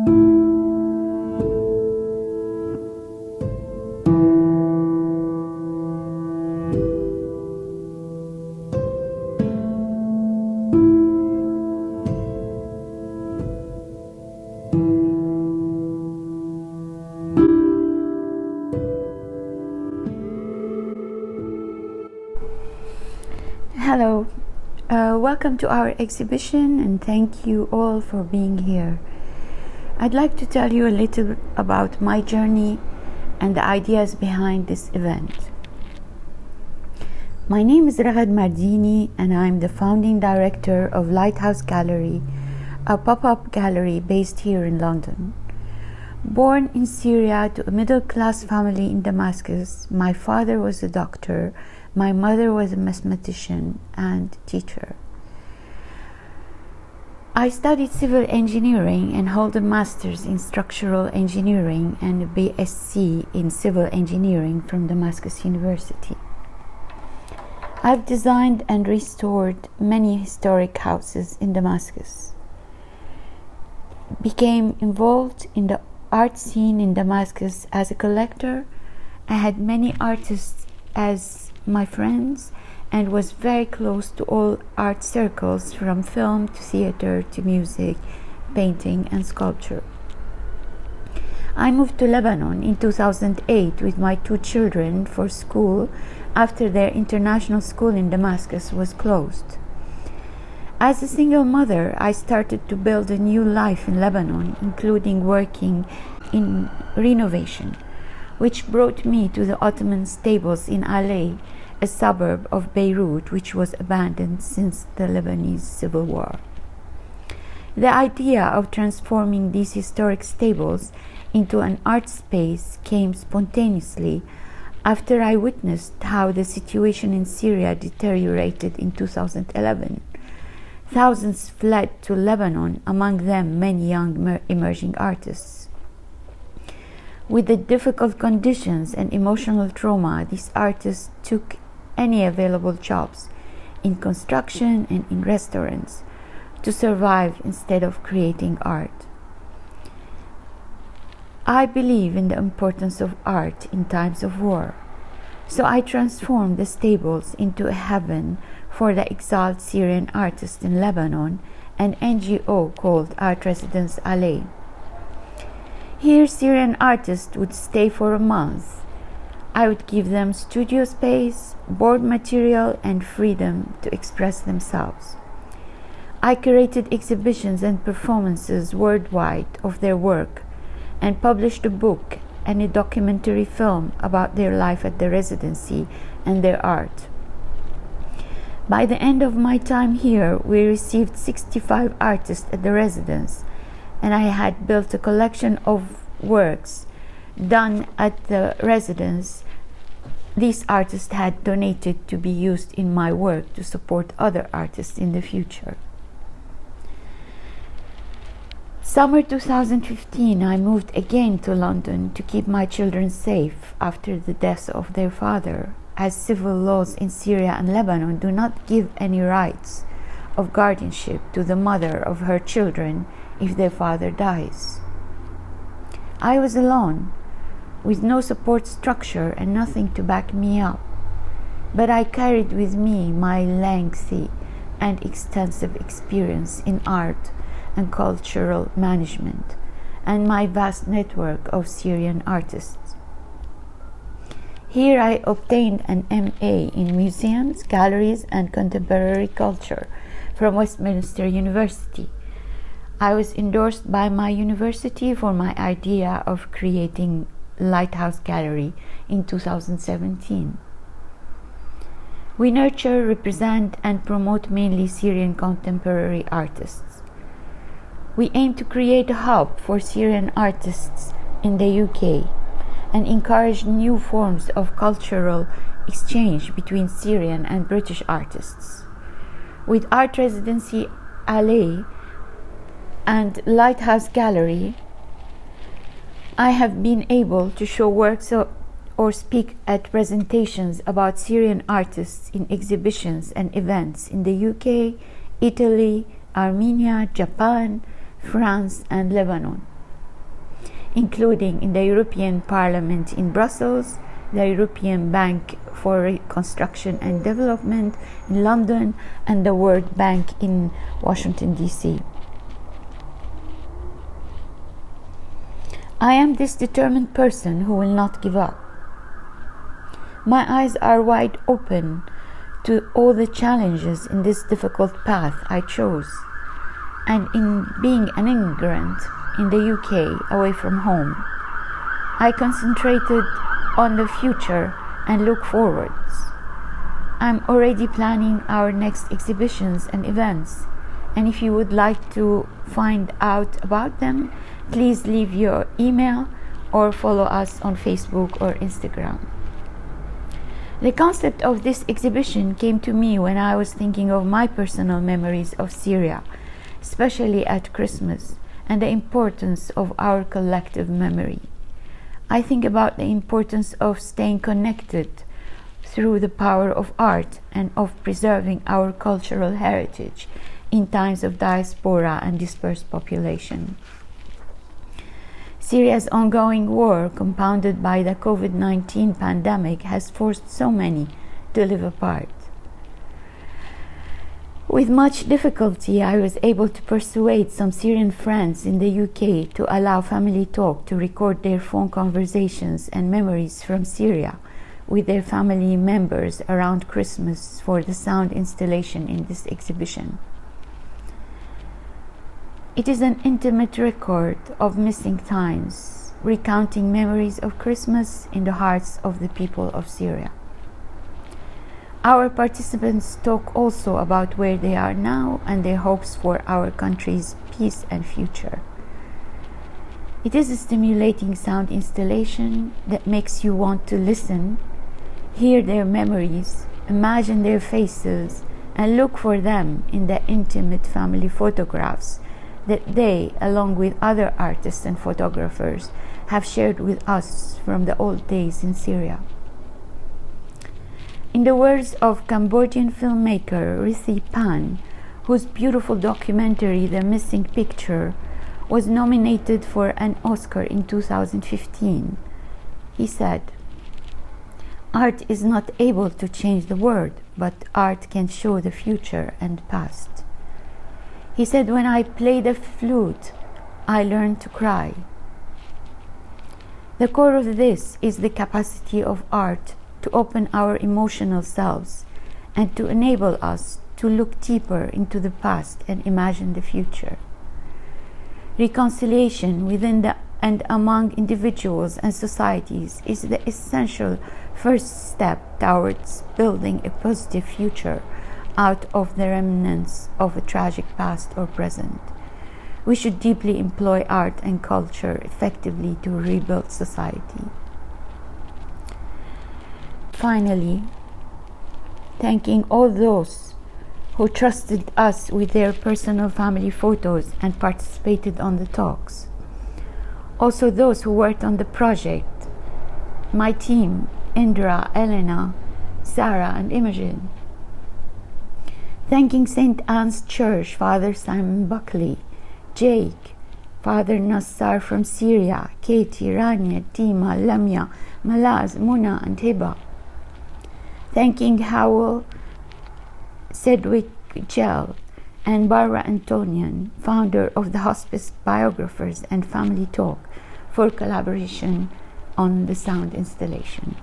Hello, welcome to our exhibition and thank you all for being here. I'd like to tell you a little about my journey and the ideas behind this event. My name is Raghad Mardini and I'm the founding director of Litehouse Gallery, a pop-up gallery based here in London. Born in Syria to a middle-class family in Damascus, my father was a doctor. My mother was a mathematician and teacher. I studied civil engineering and hold a master's in structural engineering and a BSc in civil engineering from Damascus University. I've designed and restored many historic houses in Damascus. Became involved in the art scene in Damascus as a collector. I had many artists as my friends and was very close to all art circles, from film to theater to music, painting and sculpture. I moved to Lebanon in 2008 with my 2 children for school after their international school in Damascus was closed. As a single mother, I started to build a new life in Lebanon, including working in renovation, which brought me to the Ottoman stables in Alay, a suburb of Beirut which was abandoned since the Lebanese Civil War. The idea of transforming these historic stables into an art space came spontaneously after I witnessed how the situation in Syria deteriorated in 2011. Thousands fled to Lebanon, among them many young emerging artists. With the difficult conditions and emotional trauma, these artists took any available jobs in construction and in restaurants to survive instead of creating art. I believe in the importance of art in times of war, so I transformed the stables into a haven for the exiled Syrian artists in Lebanon, an NGO called Art Residence Alay. Here, Syrian artists would stay for a month. I would give them studio space, board material, and freedom to express themselves. I curated exhibitions and performances worldwide of their work and published a book and a documentary film about their life at the residency and their art. By the end of my time here, we received 65 artists at the residence, and I had built a collection of works done at the residence. These artists had donated to be used in my work to support other artists in the future. Summer 2015, I moved again to London to keep my children safe after the death of their father, as civil laws in Syria and Lebanon do not give any rights of guardianship to the mother of her children if their father dies. I was alone, with no support structure and nothing to back me up, but I carried with me my lengthy and extensive experience in art and cultural management, and my vast network of Syrian artists. Here I obtained an MA in Museums, Galleries and Contemporary Culture from Westminster University. I was endorsed by my university for my idea of creating Litehouse Gallery in 2017. We nurture, represent, and promote mainly Syrian contemporary artists. We aim to create a hub for Syrian artists in the UK and encourage new forms of cultural exchange between Syrian and British artists. With Art Residency Alay and Litehouse Gallery, I have been able to show works or speak at presentations about Syrian artists in exhibitions and events in the UK, Italy, Armenia, Japan, France, and Lebanon. including in the European Parliament in Brussels, the European Bank for Reconstruction and Development in London, and the World Bank in Washington, D.C. I am this determined person who will not give up. My eyes are wide open to all the challenges in this difficult path I chose, and in being an immigrant in the UK away from home, I concentrated on the future and look forwards. I'm already planning our next exhibitions and events, and if you would like to find out about them, please leave your email or follow us on Facebook or Instagram. The concept of this exhibition came to me when I was thinking of my personal memories of Syria, especially at Christmas, and the importance of our collective memory. I think about the importance of staying connected through the power of art and of preserving our cultural heritage in times of diaspora and dispersed population. Syria's ongoing war, compounded by the COVID-19 pandemic, has forced so many to live apart. With much difficulty, I was able to persuade some Syrian friends in the UK to allow Family Talk to record their phone conversations and memories from Syria with their family members around Christmas for the sound installation in this exhibition. It is an intimate record of missing times, recounting memories of Christmas in the hearts of the people of Syria. Our participants talk also about where they are now and their hopes for our country's peace and future. It is a stimulating sound installation that makes you want to listen, hear their memories, imagine their faces, and look for them in the intimate family photographs that they, along with other artists and photographers, have shared with us from the old days in Syria. In the words of Cambodian filmmaker Rithi Pan, whose beautiful documentary The Missing Picture was nominated for an Oscar in 2015, he said, "Art is not able to change the world, but art can show the future and past." He said, "When I play the flute, I learn to cry." The core of this is the capacity of art to open our emotional selves and to enable us to look deeper into the past and imagine the future. Reconciliation within and among individuals and societies is the essential first step towards building a positive future out of the remnants of a tragic past or present. We should deeply employ art and culture effectively to rebuild society. Finally, thanking all those who trusted us with their personal family photos and participated on the talks. Also those who worked on the project, my team, Indra, Elena, Sarah, and Imogen. Thanking St. Anne's Church, Father Simon Buckley, Jake, Father Nassar from Syria, Katie, Rania, Tima, Lamia, Malaz, Muna, and Hiba. Thanking Howell, Sedgwick Gell, and Barbara Antonian, founder of the Hospice Biographers and Family Talk, for collaboration on the sound installation.